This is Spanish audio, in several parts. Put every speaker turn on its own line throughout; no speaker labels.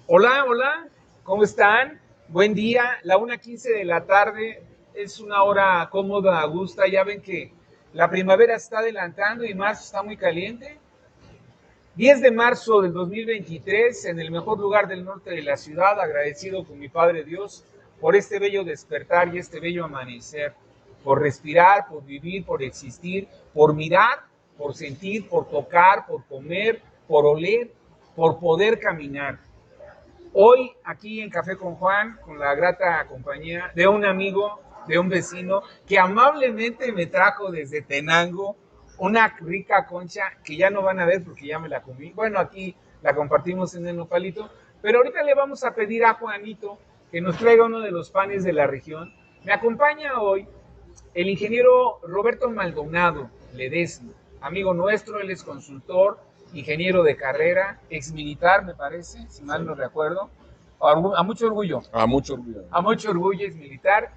Hola, hola, ¿cómo están? Buen día, la 1:15 de la tarde, es una hora cómoda, a gusto. Ya ven que la primavera se está adelantando y marzo está muy caliente. 10 de marzo del 2023, en el mejor lugar del norte de la ciudad, agradecido con mi Padre Dios por este bello despertar y este bello amanecer, por respirar, por vivir, por existir, por mirar, por sentir, por tocar, por comer, por oler, por poder caminar. Hoy aquí en Café con Juan, con la grata compañía de un amigo, de un vecino, que amablemente me trajo desde Tenango una rica concha que ya no van a ver porque ya me la comí. Bueno, aquí la compartimos en el nopalito, pero ahorita le vamos a pedir a Juanito que nos traiga uno de los panes de la región. Me acompaña hoy el ingeniero Roberto Maldonado Ledesma, amigo nuestro. Él es consultor, ingeniero de carrera, ex militar, me parece, si mal no recuerdo. A mucho orgullo.
A mucho orgullo.
A mucho orgullo, es militar.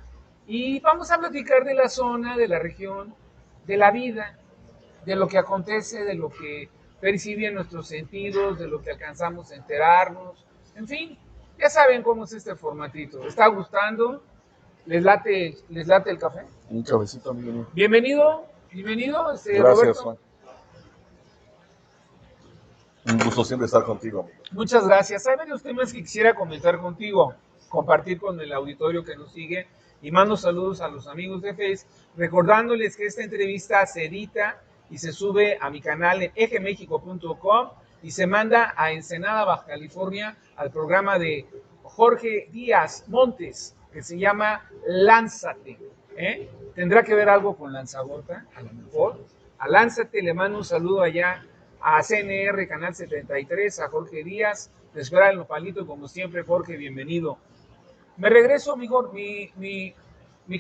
Y vamos a platicar de la zona, de la región, de la vida, de lo que acontece, de lo que perciben nuestros sentidos, de lo que alcanzamos a enterarnos. En fin, ya saben cómo es este formatito. ¿Está gustando? Les late el café?
Un cafecito, amigo.
Bienvenido,
Gracias,
Roberto.
Juan. Un gusto siempre estar contigo, amigo.
Muchas gracias. Hay varios temas que quisiera comentar contigo, compartir con el auditorio que nos sigue, y mando saludos a los amigos de Face, recordándoles que esta entrevista se edita y se sube a mi canal en ejemexico.com y se manda a Ensenada, Baja California, al programa de Jorge Díaz Montes, que se llama Lánzate. ¿Tendrá que ver algo con Lanzagorta? A lo mejor. A Lánzate le mando un saludo allá a CNR Canal 73, a Jorge Díaz, de Escuela del Nopalito, como siempre. Jorge, bienvenido. Me regreso, mi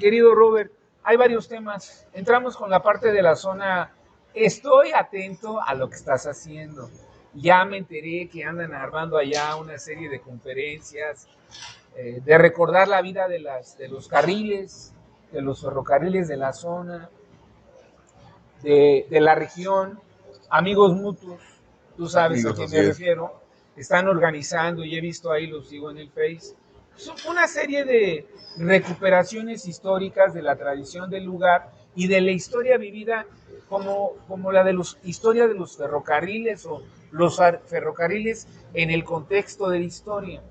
querido Robert. Hay varios temas. Entramos con la parte de la zona. Estoy atento a lo que estás haciendo. Ya me enteré que andan armando allá una serie de conferencias, de recordar la vida de los carriles, de los ferrocarriles de la zona, de la región, amigos mutuos, tú sabes a quién me refiero, están organizando, y he visto ahí, los sigo en el Face, una serie de recuperaciones históricas de la tradición del lugar y de la historia vivida, como la de los historia de los ferrocarriles, o los ferrocarriles en el contexto de la historia.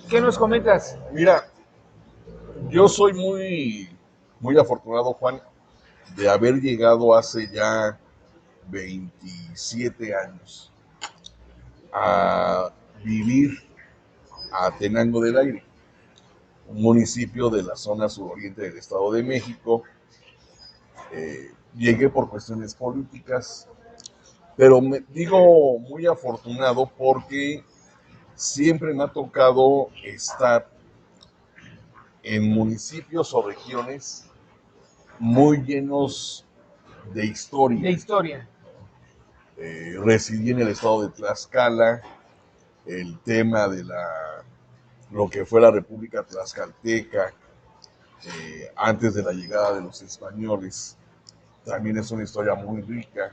¿Qué nos comentas?
Mira, yo soy muy afortunado, Juan, de haber llegado hace ya 27 años a vivir a Tenango del Aire, un municipio de la zona suroriente del Estado de México. Llegué por cuestiones políticas, pero me digo muy afortunado porque siempre me ha tocado estar en municipios o regiones muy llenos de historia.
De historia.
Residí en el estado de Tlaxcala. El tema de lo que fue la República Tlaxcalteca, antes de la llegada de los españoles, también es una historia muy rica.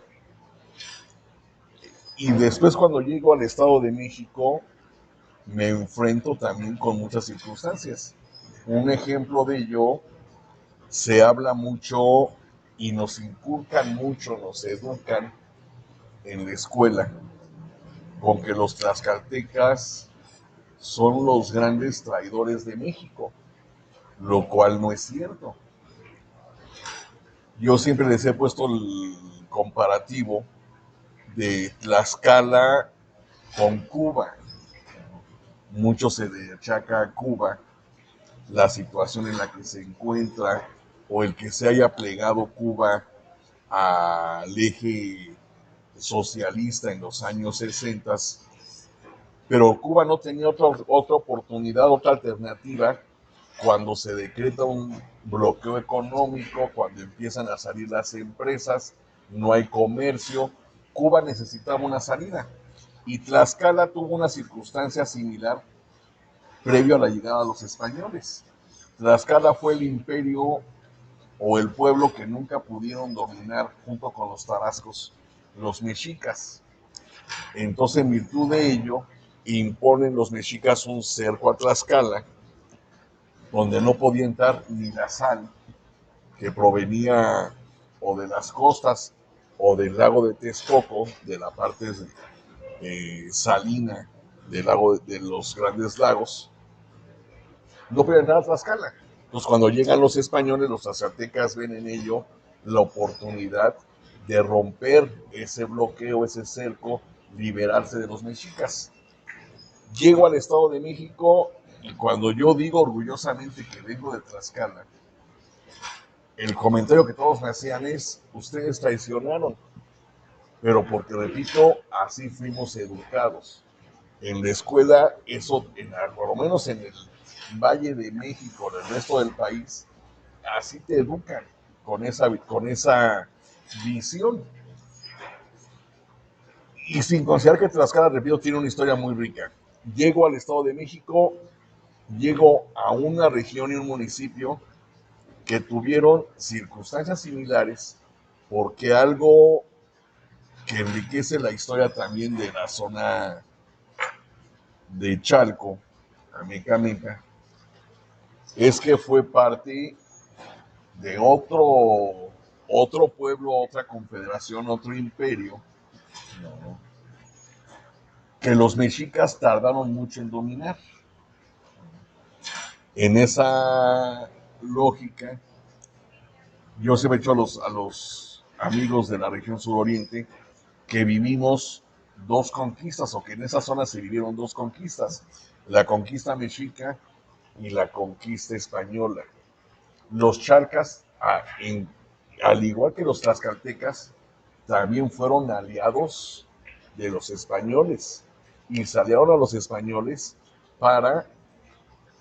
Y después, cuando llego al Estado de México, me enfrento también con muchas circunstancias. Un ejemplo de ello, se habla mucho y nos inculcan mucho, nos educan en la escuela, con que los tlaxcaltecas son los grandes traidores de México, lo cual no es cierto. Yo siempre les he puesto el comparativo de Tlaxcala con Cuba. Mucho se le achaca a Cuba la situación en la que se encuentra, o el que se haya plegado Cuba al eje socialista en los años 60, pero Cuba no tenía otra oportunidad, otra alternativa, cuando se decreta un bloqueo económico, cuando empiezan a salir las empresas, no hay comercio. Cuba necesitaba una salida, y Tlaxcala tuvo una circunstancia similar previo a la llegada de los españoles. Tlaxcala fue el imperio o el pueblo que nunca pudieron dominar junto con los tarascos, los mexicas. Entonces, en virtud de ello, imponen los mexicas un cerco a Tlaxcala, donde no podía entrar ni la sal que provenía o de las costas o del lago de Texcoco, de la parte salina del lago de los grandes lagos, no podía entrar a Tlaxcala. Entonces, cuando llegan los españoles, los tlaxcaltecas ven en ello la oportunidad de romper ese bloqueo, ese cerco, liberarse de los mexicas. Llego al Estado de México y cuando yo digo orgullosamente que vengo de Tlaxcala, el comentario que todos me hacían es: ustedes traicionaron, pero porque, repito, así fuimos educados. En la escuela, eso, por lo menos en el Valle de México, en el resto del país, así te educan, con esa visión. Y sin considerar que Tlaxcala, repito, tiene una historia muy rica. Llego al Estado de México, llego a una región y un municipio que tuvieron circunstancias similares, porque algo que enriquece la historia también de la zona de Chalco, Amecameca, es que fue parte de otro pueblo, otra confederación, otro imperio, ¿no?, que los mexicas tardaron mucho en dominar. En esa lógica, yo siempre he dicho a los amigos de la región suroriente que vivimos dos conquistas, o que en esa zona se vivieron dos conquistas: la conquista mexica y la conquista española. Los charcas, al igual que los tlaxcaltecas, también fueron aliados de los españoles y se aliaron a los españoles para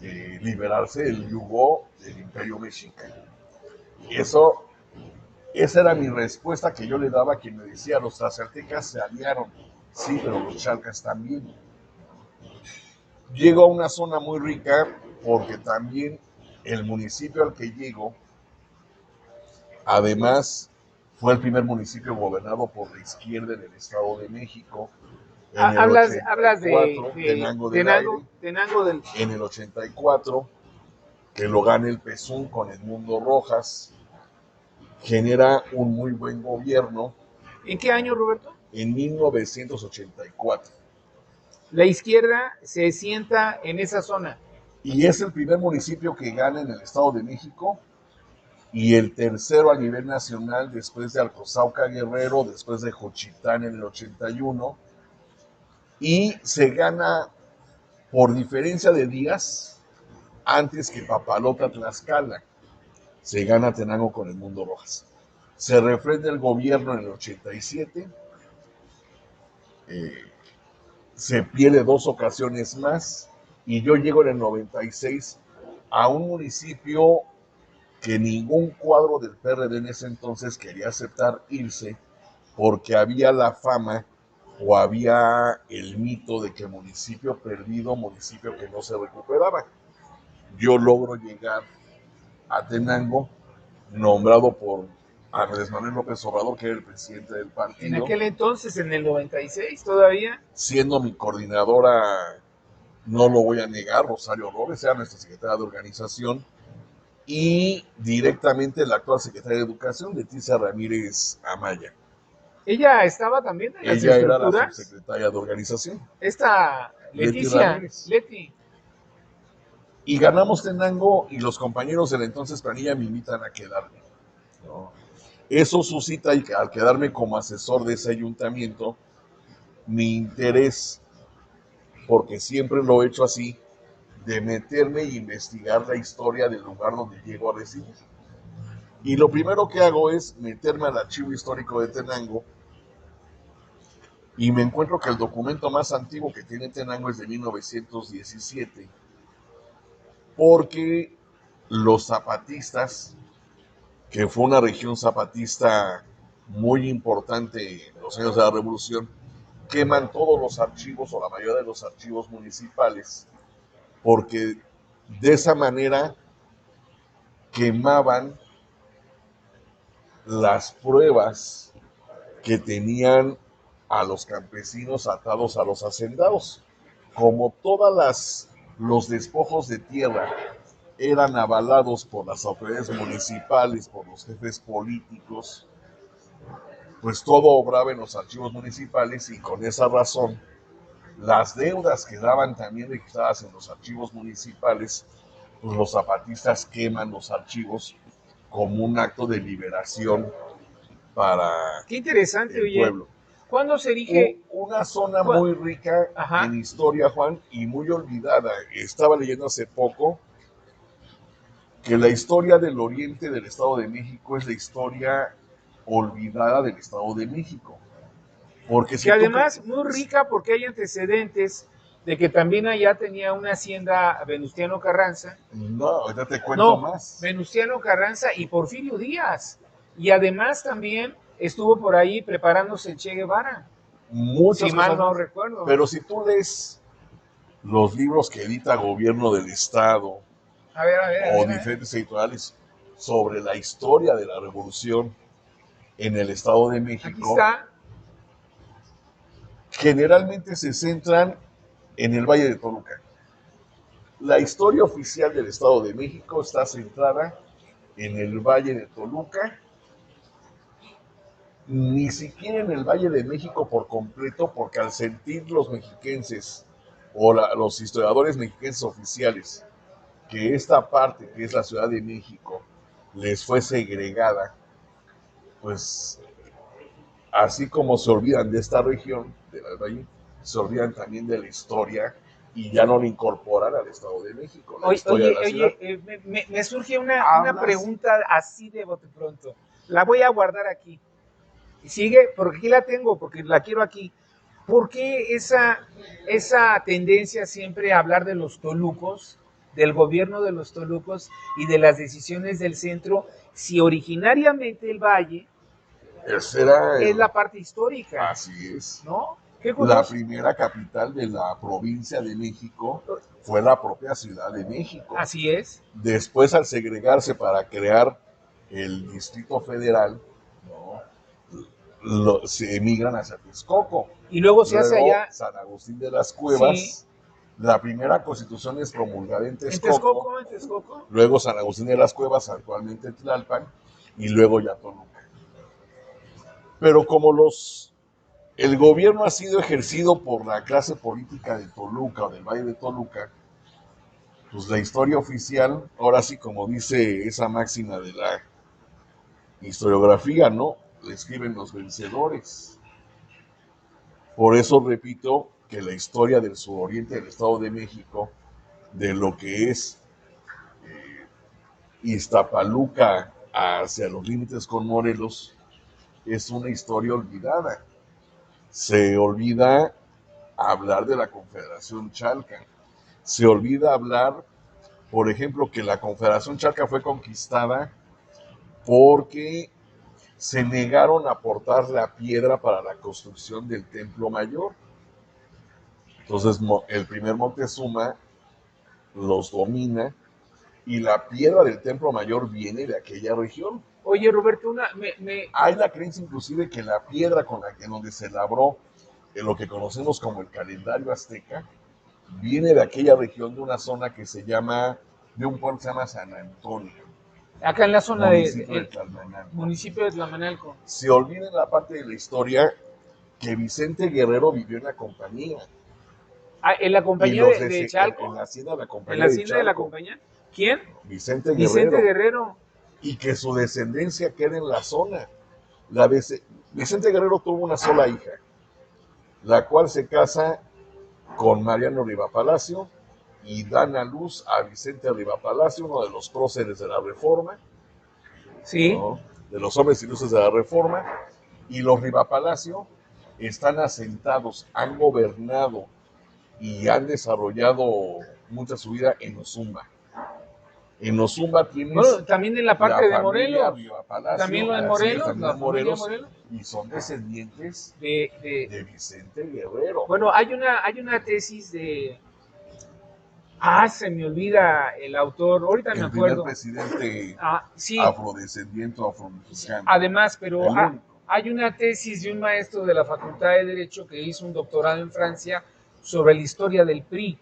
liberarse del yugo del imperio mexica. Y esa era mi respuesta que yo le daba a quien me decía: los tlaxcaltecas se aliaron. Sí, pero los charcas también. Llego a una zona muy rica porque también el municipio al que llego, además, fue el primer municipio gobernado por la izquierda en el Estado de México. En el
Hablas
84, Tenango del Aire.
Tenango del...
En el 84, que lo gana el PSUM con Edmundo Rojas, genera un muy buen gobierno.
¿En qué año, Roberto?
En 1984.
La izquierda se sienta en esa zona.
Y es el primer municipio que gana en el Estado de México y el tercero a nivel nacional, después de Alcozauca Guerrero, después de Jochitán en el 81, y se gana por diferencia de días antes que Papalota Tlaxcala. Se gana Tenango con Edmundo Rojas. Se refrenda el gobierno en el 87, se pierde dos ocasiones más, y yo llego en el 96 a un municipio que ningún cuadro del PRD en ese entonces quería aceptar irse, porque había la fama o había el mito de que municipio perdido, municipio que no se recuperaba. Yo logro llegar a Tenango, nombrado por Andrés Manuel López Obrador, que era el presidente del partido.
En aquel entonces, en el 96 todavía.
Siendo mi coordinadora, no lo voy a negar, Rosario Robles, era nuestra secretaria de organización, y directamente la actual secretaria de Educación, Leticia Ramírez Amaya.
Ella estaba también en las
Ella era
estructuras.
la subsecretaria de organización.
Esta Leticia, Leti.
Y ganamos Tenango, y los compañeros del entonces planilla me invitan a quedarme, ¿no? Eso suscita, y al quedarme como asesor de ese ayuntamiento, mi interés, porque siempre lo he hecho así, de meterme e investigar la historia del lugar donde llego a residir. Y lo primero que hago es meterme al archivo histórico de Tenango, y me encuentro que el documento más antiguo que tiene Tenango es de 1917, porque los zapatistas, que fue una región zapatista muy importante en los años de la Revolución, queman todos los archivos, o la mayoría de los archivos municipales, porque de esa manera quemaban las pruebas que tenían a los campesinos atados a los hacendados. Como los despojos de tierra eran avalados por las autoridades municipales, por los jefes políticos, pues todo obraba en los archivos municipales y con esa razón las deudas quedaban también registradas en los archivos municipales, pues los zapatistas queman los archivos como un acto de liberación para
Qué interesante,
el
oye.
pueblo.
¿Cuándo se erige?
Una zona muy rica
Ajá.
en historia, Juan, y muy olvidada. Estaba leyendo hace poco que la historia del oriente del Estado de México es la historia olvidada del Estado de México. Porque si
que además muy rica porque hay antecedentes de que también allá tenía una hacienda Venustiano Carranza.
No, ahorita te cuento más.
Venustiano Carranza y Porfirio Díaz. Y además también estuvo por ahí preparándose el Che Guevara.
Muchas
si mal
cosas
no
más.
recuerdo.
Pero si tú lees los libros que edita Gobierno del Estado o diferentes editoriales sobre la historia de la revolución en el Estado de México,
aquí está.
Generalmente se centran en el Valle de Toluca. La historia oficial del Estado de México está centrada en el Valle de Toluca, ni siquiera en el Valle de México por completo, porque al sentir los mexiquenses o los historiadores mexiquenses oficiales que esta parte, que es la Ciudad de México, les fue segregada, pues así como se olvidan de esta región, del Valle, se olvidan también de la historia y ya no le incorporan al Estado de México.
Me surge una pregunta así de bote pronto. La voy a guardar aquí. Sigue, porque aquí la tengo, porque la quiero aquí. ¿Por qué esa tendencia siempre a hablar de los tolucos, del gobierno de los tolucos y de las decisiones del centro, si originariamente el Valle es la parte histórica?
Así es.
¿No?
La primera capital de la provincia de México fue la propia Ciudad de México.
Así es.
Después, al segregarse para crear el Distrito Federal, se emigran hacia Texcoco.
Y luego se hace allá
San Agustín de las Cuevas. Sí. La primera constitución es promulgada en Texcoco.
¿En Texcoco?
Luego San Agustín de las Cuevas, actualmente Tlalpan, y luego ya Toluca. Pero como el gobierno ha sido ejercido por la clase política de Toluca o del Valle de Toluca, pues la historia oficial, ahora sí, como dice esa máxima de la historiografía, ¿no? Le escriben los vencedores. Por eso repito que la historia del suroriente del Estado de México, de lo que es Iztapaluca hacia los límites con Morelos, es una historia olvidada. Se olvida hablar de la Confederación Chalca. Se olvida hablar, por ejemplo, que la Confederación Chalca fue conquistada porque se negaron a aportar la piedra para la construcción del Templo Mayor. Entonces el primer Moctezuma los domina y la piedra del Templo Mayor viene de aquella región.
Oye, Roberto,
hay la creencia inclusive que la piedra en donde se labró lo que conocemos como el calendario azteca viene de aquella región, de una zona que se llama, de un pueblo que se llama San Antonio.
Acá en la zona
de Tlalmanalco.
Municipio de Tlalmanalco.
Se olvida en la parte de la historia que Vicente Guerrero vivió en la compañía.
¿En la compañía de Chalco?
En la hacienda de la compañía.
¿En la hacienda de la compañía? ¿Quién?
Vicente
Guerrero.
Y que su descendencia queda en la zona. Vicente Guerrero tuvo una sola hija, la cual se casa con Mariano Riva Palacio y dan a luz a Vicente Riva Palacio, uno de los próceres de la Reforma.
Sí.
¿No? De los hombres ilustres de la Reforma. Y los Riva Palacio están asentados, han gobernado y han desarrollado mucha su vida en Ozumba. En Ozumba tienes...
Bueno, también en la parte de Morelos.
Palacio,
también lo de Morelos.
La Morelos, y son descendientes de Vicente Guerrero.
Bueno, hay una tesis de... Se me olvida el autor, ahorita me
El primer
acuerdo.
presidente
Sí,
afrodescendiente o afromexicano.
además, pero
El único.
hay una tesis de un maestro de la Facultad de Derecho que hizo un doctorado en Francia sobre la historia del PRI,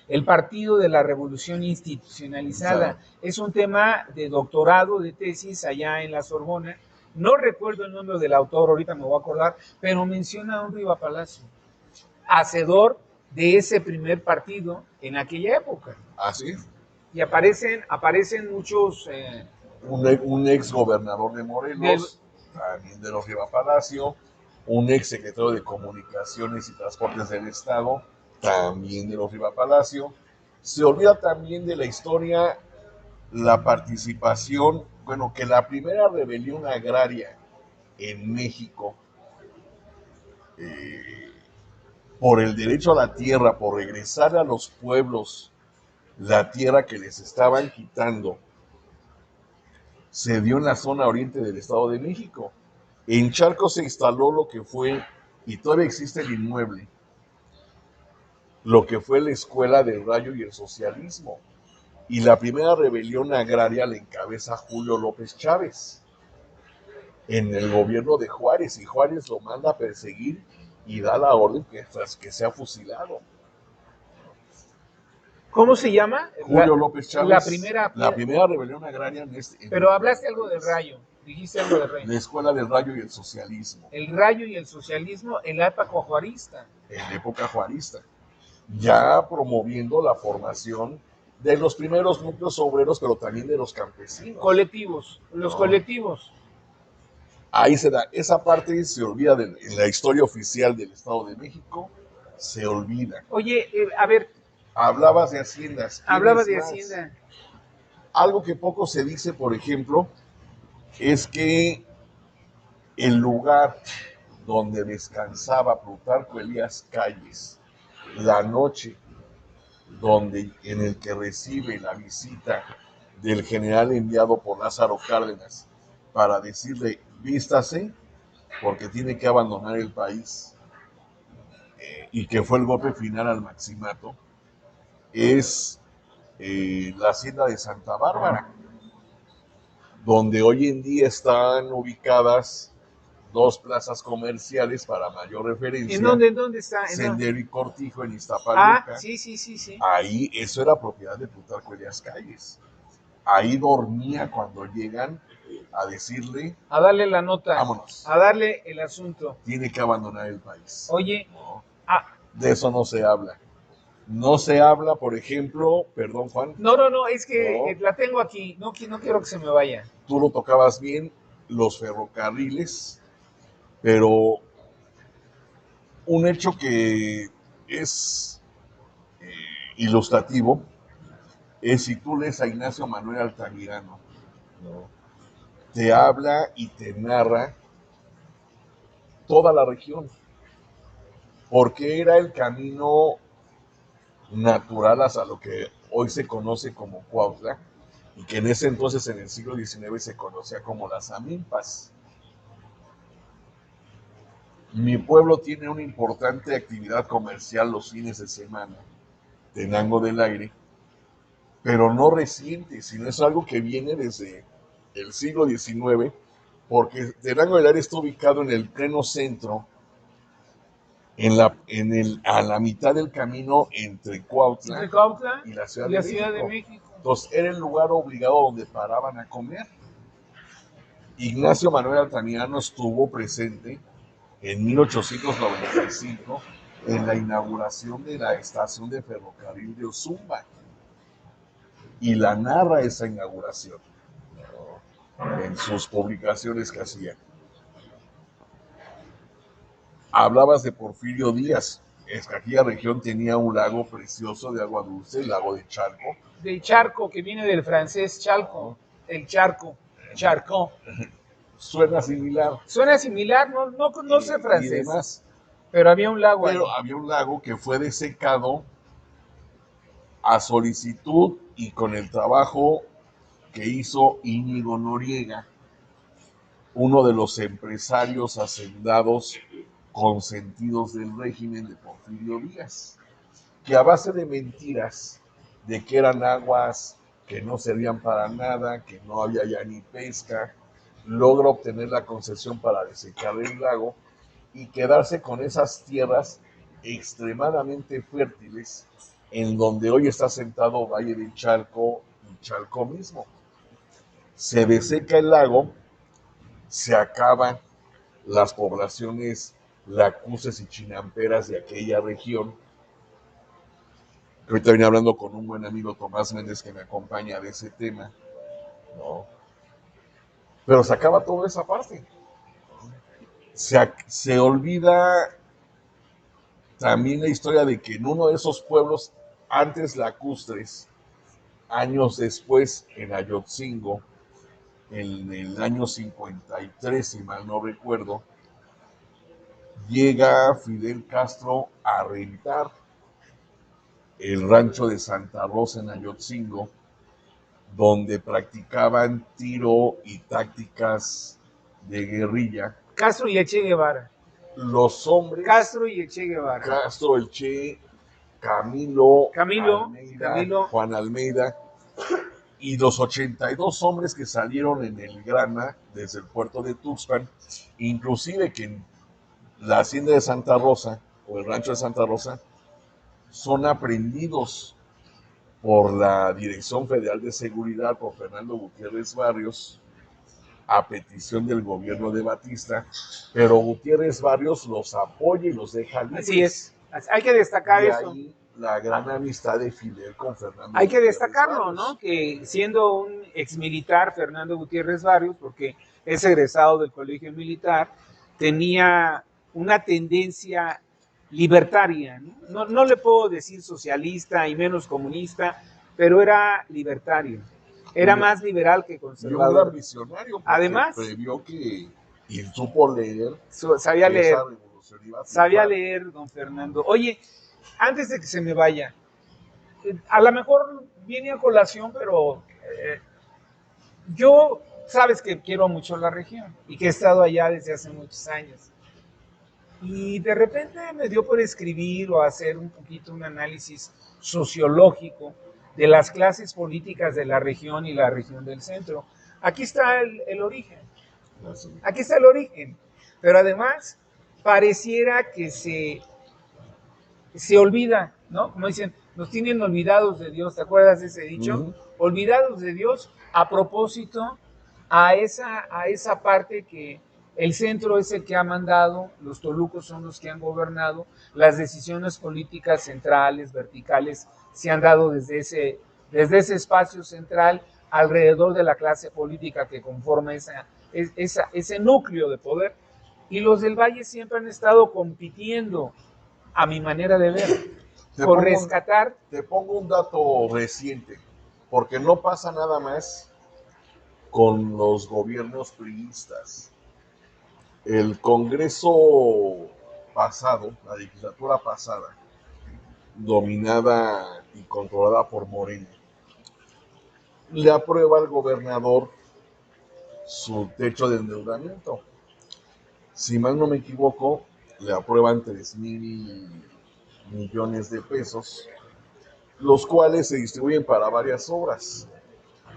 el Partido de la Revolución Institucionalizada. Es un tema de doctorado, de tesis allá en la Sorbona. No recuerdo el nombre del autor, ahorita me voy a acordar, pero menciona a un Riva Palacio, hacedor de ese primer partido en aquella época.
Así.
Y aparecen muchos...
Un ex gobernador de Morelos, también de los Riva Palacio, un ex secretario de Comunicaciones y Transportes del Estado, también de los Riva Palacio. Se olvida también de la historia, la participación, bueno, que la primera rebelión agraria en México, por el derecho a la tierra, por regresar a los pueblos la tierra que les estaban quitando, se dio en la zona oriente del Estado de México. En Charco se instaló lo que fue, y todavía existe el inmueble, lo que fue la Escuela del Rayo y el Socialismo. Y la primera rebelión agraria la encabeza Julio López Chávez en el gobierno de Juárez, y Juárez lo manda a perseguir y da la orden que sea fusilado.
¿Cómo se llama?
Julio López Chávez.
La
primera rebelión agraria
pero hablaste algo del Rayo. Dijiste algo del Rayo.
La Escuela del Rayo y el Socialismo.
El Rayo y el Socialismo en la época juarista.
En la época juarista. Ya promoviendo la formación de los primeros núcleos obreros, pero también de los campesinos.
Colectivos, los colectivos.
Ahí se da, esa parte se olvida en la historia oficial del Estado de México, se olvida.
Oye, a ver.
Hablabas de haciendas.
Hablaba de hacienda.
Algo que poco se dice, por ejemplo, es que el lugar donde descansaba Plutarco Elías Calles, la noche en el que recibe la visita del general enviado por Lázaro Cárdenas para decirle vístase porque tiene que abandonar el país, y que fue el golpe final al maximato, es la hacienda de Santa Bárbara, donde hoy en día están ubicadas dos plazas comerciales para mayor referencia.
¿En dónde está?
Sendero y Cortijo en Iztapalapa.
Sí.
Ahí, eso era propiedad de Plutarco Elías Calles. Ahí dormía cuando llegan a decirle...
A darle la nota.
Vámonos.
A darle el asunto.
Tiene que abandonar el país.
Oye.
No, de eso no se habla. No se habla, por ejemplo, perdón, Juan.
No, es que la tengo aquí. No quiero que se me vaya.
Tú lo tocabas bien, los ferrocarriles, pero un hecho que es ilustrativo es si tú lees a Ignacio Manuel Altamirano, te habla y te narra toda la región, porque era el camino natural hasta lo que hoy se conoce como Cuautla, y que en ese entonces, en el siglo XIX, se conocía como las Amilpas. Mi pueblo tiene una importante actividad comercial los fines de semana, Tenango del Aire, pero no reciente, sino es algo que viene desde el siglo XIX, porque Tenango del Aire está ubicado en el pleno centro, a la mitad del camino entre Cuautla y la Ciudad de México. Entonces era el lugar obligado donde paraban a comer. Ignacio Manuel Altamirano estuvo presente en 1895 en la inauguración de la estación de ferrocarril de Ozumba, y la narra esa inauguración en sus publicaciones que hacía. Hablabas de Porfirio Díaz. Es que aquella región tenía un lago precioso de agua dulce, el lago de Charco.
De Charco, que viene del francés Chalco, el Charco, Charco.
Suena similar.
Suena similar, no sé francés. Y demás. Pero había un lago ahí.
Había un lago que fue desecado a solicitud y con el trabajo que hizo Íñigo Noriega, uno de los empresarios hacendados consentidos del régimen de Porfirio Díaz. que a base de mentiras, de que eran aguas que no servían para nada, que no había ya ni pesca, logra obtener la concesión para desecar el lago y quedarse con esas tierras extremadamente fértiles en donde hoy está sentado Valle de Chalco y Chalco mismo. Se deseca el lago, se acaban las poblaciones lacuces y chinamperas de aquella región. Ahorita vine hablando con un buen amigo, Tomás Méndez, que me acompaña de ese tema, ¿no? Pero se acaba toda esa parte. Se olvida también la historia de que en uno de esos pueblos, antes lacustres, años después, en Ayotzingo, en el año 53, si mal no recuerdo, llega Fidel Castro a rentar el rancho de Santa Rosa en Ayotzingo, donde practicaban tiro y tácticas de guerrilla.
Castro y el Che Guevara.
Los hombres.
Castro y el Che Guevara.
Castro, el Che, Camilo,
Camilo,
Juan Almeida, y los 82 hombres que salieron en el Grana desde el puerto de Tuxpan, inclusive que en la hacienda de Santa Rosa, o el rancho de Santa Rosa, son aprendidos por la Dirección Federal de Seguridad, por Fernando Gutiérrez Barrios, a petición del gobierno de Batista, pero Gutiérrez Barrios los apoya y los deja libres.
Así es, hay que destacar eso.
Ahí la gran amistad de Fidel con Fernando
Hay que
Gutiérrez
destacarlo,
Barrios,
¿no? Que siendo un exmilitar, Fernando Gutiérrez Barrios, porque es egresado del Colegio Militar, tenía una tendencia libertaria, ¿no? No le puedo decir socialista y menos comunista, pero era libertario. Era más liberal que conservador.
Y un gran visionario,
además,
previó que y supo leer.
Sabía leer, don Fernando. Oye, antes de que se me vaya, a lo mejor viene a colación, pero yo, sabes que quiero mucho la región y que he estado allá desde hace muchos años. Y de repente me dio por escribir o hacer un poquito un análisis sociológico de las clases políticas de la región y la región del centro. Aquí está el origen. Aquí está el origen. Pero además, pareciera que se olvida, ¿no? Como dicen, nos tienen olvidados de Dios. ¿Te acuerdas de ese dicho?
Uh-huh.
Olvidados de Dios a propósito a esa parte que el centro es el que ha mandado, los tolucos son los que han gobernado, las decisiones políticas centrales, verticales, se han dado desde ese espacio central alrededor de la clase política que conforma ese núcleo de poder. Y los del Valle siempre han estado compitiendo, a mi manera de ver, por rescatar.
Te pongo un dato reciente, porque no pasa nada más con los gobiernos priistas. El Congreso pasado, la legislatura pasada, dominada y controlada por Morena, le aprueba al gobernador su techo de endeudamiento. Si mal no me equivoco, le aprueban 3,000 millones de pesos, los cuales se distribuyen para varias obras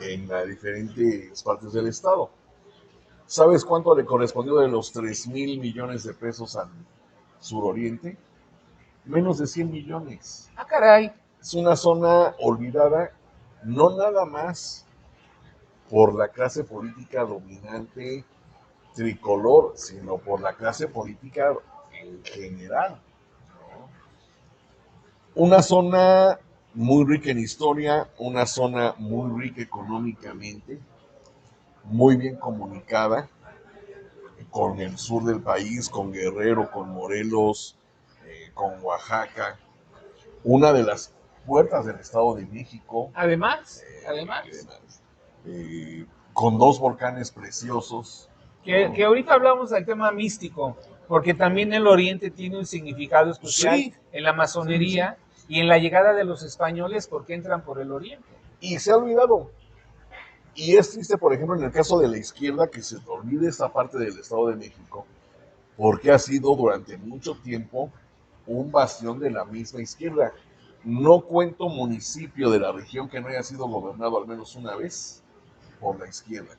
en las diferentes partes del estado. ¿Sabes cuánto le correspondió de los 3,000 millones de pesos al suroriente? Menos de 100 millones.
¡Ah, caray!
Es una zona olvidada, no nada más por la clase política dominante tricolor, sino por la clase política en general, ¿no? Una zona muy rica en historia, una zona muy rica económicamente, muy bien comunicada con el sur del país, con Guerrero, con Morelos, con Oaxaca, una de las puertas del Estado de México.
Además,
con 2 volcanes preciosos.
Que ahorita hablamos del tema místico, porque también el Oriente tiene un significado especial, sí, en la masonería, sí, y en la llegada de los españoles, porque entran por el Oriente.
Y se ha olvidado. Y es triste, por ejemplo, en el caso de la izquierda, que se olvide esta parte del Estado de México, porque ha sido durante mucho tiempo un bastión de la misma izquierda. No cuento municipio de la región que no haya sido gobernado al menos una vez por la izquierda.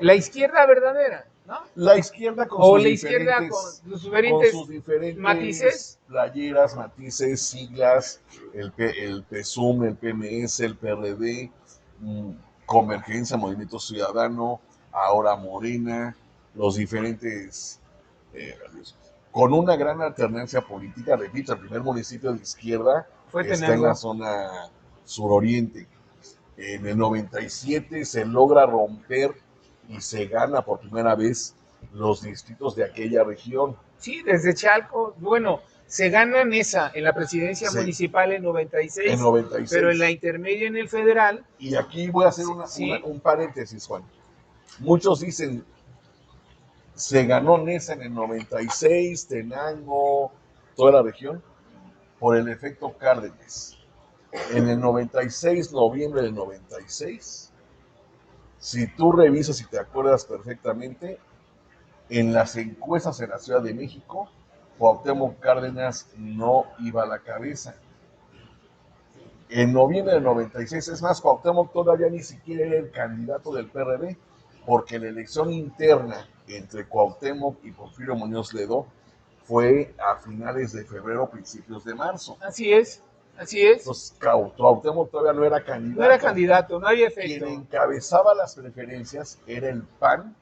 La izquierda verdadera, ¿no?
La izquierda con
O
sus
la izquierda
diferentes,
con sus diferentes matices.
playeras, matices, siglas, el PSUM, el PMS, el PRD, Convergencia, Movimiento Ciudadano, ahora Morena, los diferentes, eh, con una gran alternancia política. Repito, el primer municipio de izquierda
Fue
está en la
tenerlo.
zona suroriente. En el 97 se logra romper y se gana por primera vez los distritos de aquella región.
Sí, desde Chalco, bueno, se ganan esa en la presidencia
Sí,
municipal en 96,
en 96.
pero en la intermedia en el federal.
Y aquí voy a hacer
Sí.
un paréntesis, Juan. Muchos dicen, se ganó Nesa en el 96, Tenango, toda la región, por el efecto Cárdenas. En el 96, noviembre del 96, si tú revisas y te acuerdas perfectamente, en las encuestas en la Ciudad de México, Cuauhtémoc Cárdenas no iba a la cabeza. En noviembre del 96, es más, Cuauhtémoc todavía ni siquiera era el candidato del PRD, porque la elección interna entre Cuauhtémoc y Porfirio Muñoz Ledo fue a finales de febrero, principios de marzo.
Así es, así es.
Entonces, Cuauhtémoc todavía no era candidato.
No era candidato, no había
Quien
efecto.
encabezaba las preferencias era el PAN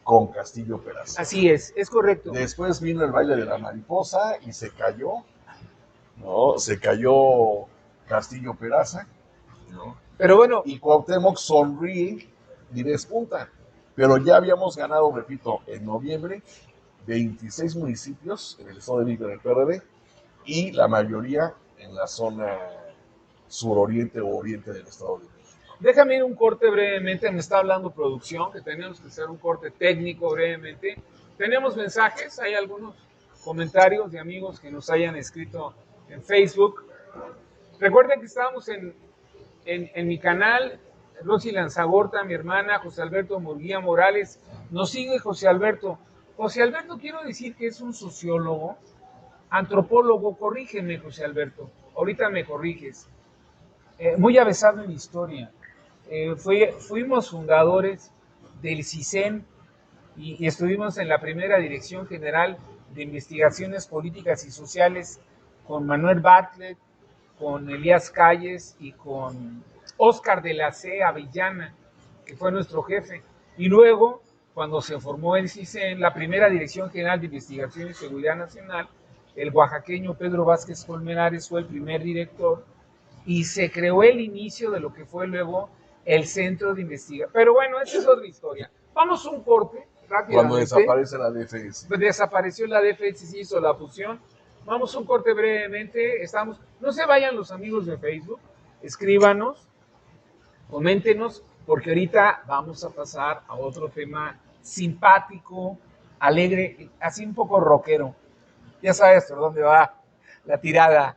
con Castillo Peraza.
Así es correcto.
Después vino el baile de la mariposa y se cayó, ¿no? Se cayó Castillo Peraza, ¿no?
Pero bueno,
Y Cuauhtémoc sonríe y despunta. Pero ya habíamos ganado, repito, en noviembre, 26 municipios en el Estado de México en el PRD y la mayoría en la zona suroriente o oriente del Estado de México.
déjame ir un corte brevemente, me está hablando producción, que tenemos que hacer un corte técnico brevemente. Tenemos mensajes, hay algunos comentarios de amigos que nos hayan escrito en Facebook. Recuerden que estábamos en mi canal, Rosy Lanzagorta, mi hermana, José Alberto Murguía Morales. Nos sigue José Alberto. José Alberto, quiero decir que es un sociólogo, antropólogo, corrígeme, José Alberto, ahorita me corriges. Muy avesado en historia. Fuimos fundadores del CISEN y estuvimos en la primera Dirección General de Investigaciones Políticas y Sociales con Manuel Bartlett, con Elías Calles y con Óscar de la C. Avellana, que fue nuestro jefe. Y luego, cuando se formó el CISEN, la primera Dirección General de Investigación y Seguridad Nacional, el oaxaqueño Pedro Vázquez Colmenares fue el primer director y se creó el inicio de lo que fue luego el Centro de Investigación. Pero bueno, esa es otra historia. Vamos a un corte rápidamente.
Cuando desaparece la DFS.
Desapareció la DFS, se hizo la fusión. Vamos a un corte brevemente. No se vayan los amigos de Facebook, escríbanos, coméntenos, porque ahorita vamos a pasar a otro tema simpático, alegre, así un poco rockero. Ya sabes por dónde va la tirada.